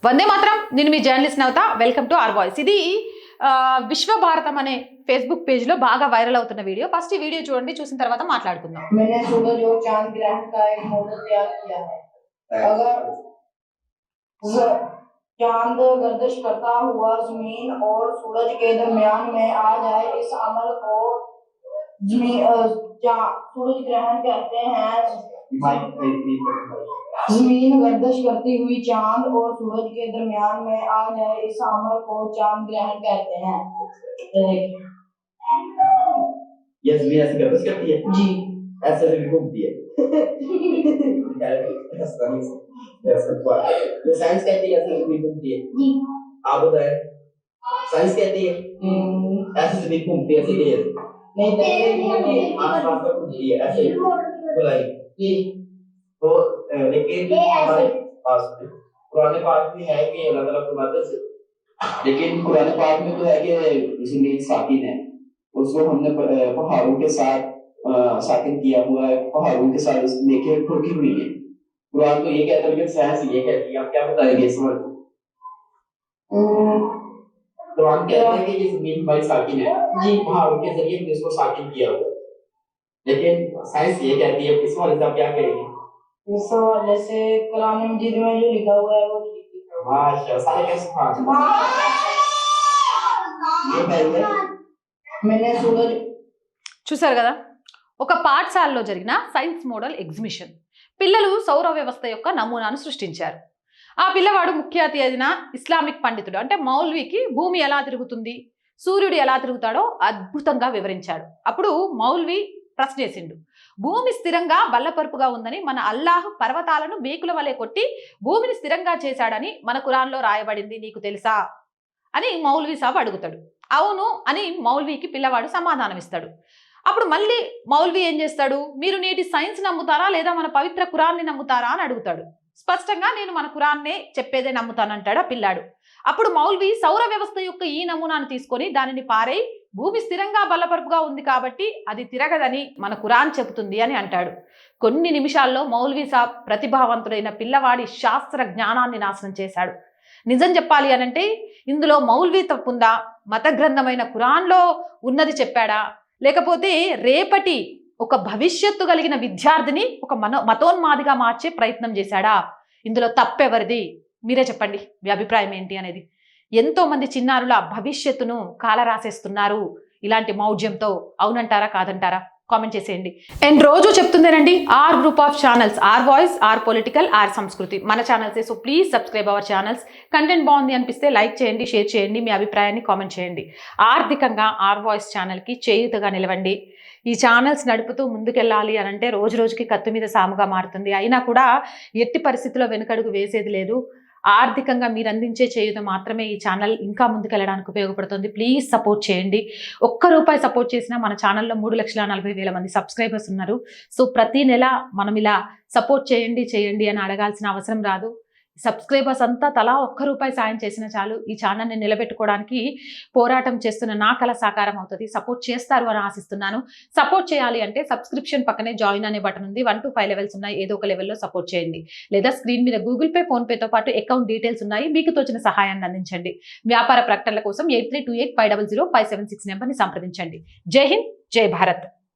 వందే మాత్రం. నేను మీ journalist Navata. Welcome to R voice. ఇది విశ్వభారతం అనే ఫేస్బుక్ పేజ్ లో బాగా వైరల్ అవుతున్న వీడియో. ఫస్ట్ ఈ వీడియో చూడండి, చూసిన తర్వాత మాట్లాడుకుందాం. मैंने सूरज और चांद ग्रहण का एक मॉडल तैयार किया है। अगर चांद गर्दिश करता हुआ जमीन और सूरज के दरमियान में आ जाए, इस अमल को सूरज ग्रहण कहते हैं। जमीन गर्दिश करती हुई चांद और सूरज के दरमियान में आ जाए, इस अमल को चांद ग्रहण कहते हैं। ये जमीन ऐसे गर्दिश करती है जी, ऐसे भी घूमती है। ये साइंस कहती है ऐसे जमीन घूमती है जी। आप बताएं, साइंस कहती है ऐसे जमीन घूमती है सीधे नहीं आसपास में घूमती है ऐसे बुलाई जी। तो लेकिन हमारे पास में कुरान पाक में है कि अल्लाह ताला फरमाते हैं, लेकिन कुरान पाक में तो है कि जमीन साकिन है, उसको हमने पहाड़ों के साथ साकिन किया हुआ है, पहाड़ों के साथ लेके ठोकी हुई है। कुरान तो ये कहता है, लेकिन साइंस ये कहती है। आप क्या बताएंगे इस पर? कुरान कहता है कि ये जमीन हमारी साकिन है जी, पहाड़ों के जरिए हमने इसको साकिन किया हुआ है, लेकिन साइंस ये कहती है। इस वाले से आप क्या कहेंगे? इस हवाले से कुरान मजीद में जो लिखा हुआ है वो ठीक है। माशाअल्लाह, सारे कैसे ये पहले मैंने सूरज చూసారు కదా, ఒక పాఠశాలలో జరిగిన సైన్స్ మోడల్ ఎగ్జిబిషన్. పిల్లలు సౌర వ్యవస్థ యొక్క నమూనాను సృష్టించారు. ఆ పిల్లవాడు ముఖ్య అతిథిన ఇస్లామిక్ పండితుడు అంటే మౌల్వీకి భూమి ఎలా తిరుగుతుంది, సూర్యుడు ఎలా తిరుగుతాడో అద్భుతంగా వివరించాడు. అప్పుడు మౌల్వీ ప్రశ్న చేసిండు, భూమి స్థిరంగా బల్లపరుపుగా ఉందని మన అల్లాహ్ పర్వతాలను మేకుల వలె కొట్టి భూమిని స్థిరంగా చేశాడని మన ఖురాన్లో రాయబడింది, నీకు తెలుసా అని మౌల్వీ సాబ్ అడుగుతాడు. అవును అని మౌల్వీకి పిల్లవాడు సమాధానం ఇస్తాడు. అప్పుడు మళ్ళీ మౌల్వీ ఏం చేస్తాడు, మీరు నేటి సైన్స్ నమ్ముతారా లేదా మన పవిత్ర ఖురాన్ని నమ్ముతారా అని అడుగుతాడు. స్పష్టంగా నేను మన ఖురాన్నే చెప్పేదే నమ్ముతానంటాడు ఆ పిల్లాడు. అప్పుడు మౌల్వీ సౌర వ్యవస్థ యొక్క ఈ నమూనాను తీసుకొని దానిని పారై భూమి స్థిరంగా బల్లపరుపుగా ఉంది కాబట్టి అది తిరగదని మన ఖురాన్ చెబుతుంది అని అంటాడు. కొన్ని నిమిషాల్లో మౌల్వీ సాబ్ ప్రతిభావంతుడైన పిల్లవాడి శాస్త్ర జ్ఞానాన్ని నాశనం చేశాడు. నిజం చెప్పాలి అనంటే ఇందులో మౌల్వీ తప్పుందా, మత గ్రంథమైన ఖురాన్లో ఉన్నది చెప్పాడా, లేకపోతే రేపటి ఒక భవిష్యత్తు కలిగిన విద్యార్థిని ఒక మతోన్మాదిగా మార్చే ప్రయత్నం చేశాడా? ఇందులో తప్పెవరిది? మీరే చెప్పండి, మీ అభిప్రాయం ఏంటి అనేది. ఎంతో మంది చిన్నారుల భవిష్యత్తును కాలరాసేస్తున్నారు ఇలాంటి మౌఢ్యంతో. అవునంటారా కాదంటారా కామెంట్ చేసేయండి. అండ్ రోజు చెప్తుందేనండి, R group of channels, R voice, R political, R Samskruti మన ఛానల్సే. So please subscribe our channels. Content బాగుంది అనిపిస్తే లైక్ చేయండి, షేర్ చేయండి, మీ అభిప్రాయాన్ని కామెంట్ చేయండి. ఆర్థికంగా ఆర్ వాయిస్ ఛానల్కి చేయూతగా నిలవండి. ఈ ఛానల్స్ నడుపుతూ ముందుకెళ్ళాలి అనంటే రోజు రోజుకి కత్తి మీద సాముగా మారుతుంది. అయినా కూడా ఎట్టి పరిస్థితుల్లో వెనుకడుగు వేసేది లేదు. ఆర్థికంగా మీరు అందించే చేయూత మాత్రమే ఈ ఛానల్ ఇంకా ముందుకెళ్ళడానికి ఉపయోగపడుతుంది. ప్లీజ్ సపోర్ట్ చేయండి. ₹1 సపోర్ట్ చేసినా మన ఛానల్లో 3,40,000 మంది సబ్స్క్రైబర్స్ ఉన్నారు. సో ప్రతి నెల మనం ఇలా సపోర్ట్ చేయండి అని అడగాల్సిన అవసరం రాదు. సబ్స్క్రైబర్స్ అంతా తలా ₹1 సాయం చేసినా చాలు ఈ ఛానల్ని నిలబెట్టుకోవడానికి పోరాటం చేస్తున్న నా కల సాకారం అవుతుంది. సపోర్ట్ చేస్తారు అని ఆశిస్తున్నాను. సపోర్ట్ చేయాలి అంటే సబ్స్క్రిప్షన్ పక్కనే జాయిన్ అనే బటన్ ఉంది. 1 to 5 లెవెల్స్ ఉన్నాయి. ఏదో ఒక లెవెల్లో సపోర్ట్ చేయండి. లేదా స్క్రీన్ మీద గూగుల్ పే, ఫోన్ పేతో పాటు అకౌంట్ డీటెయిల్స్ ఉన్నాయి. మీకు తోచిన సహాయాన్ని అందించండి. వ్యాపార ప్రకటనల కోసం 8328500576 నెంబర్ని సంప్రదించండి. జై హింద్, జై భారత్.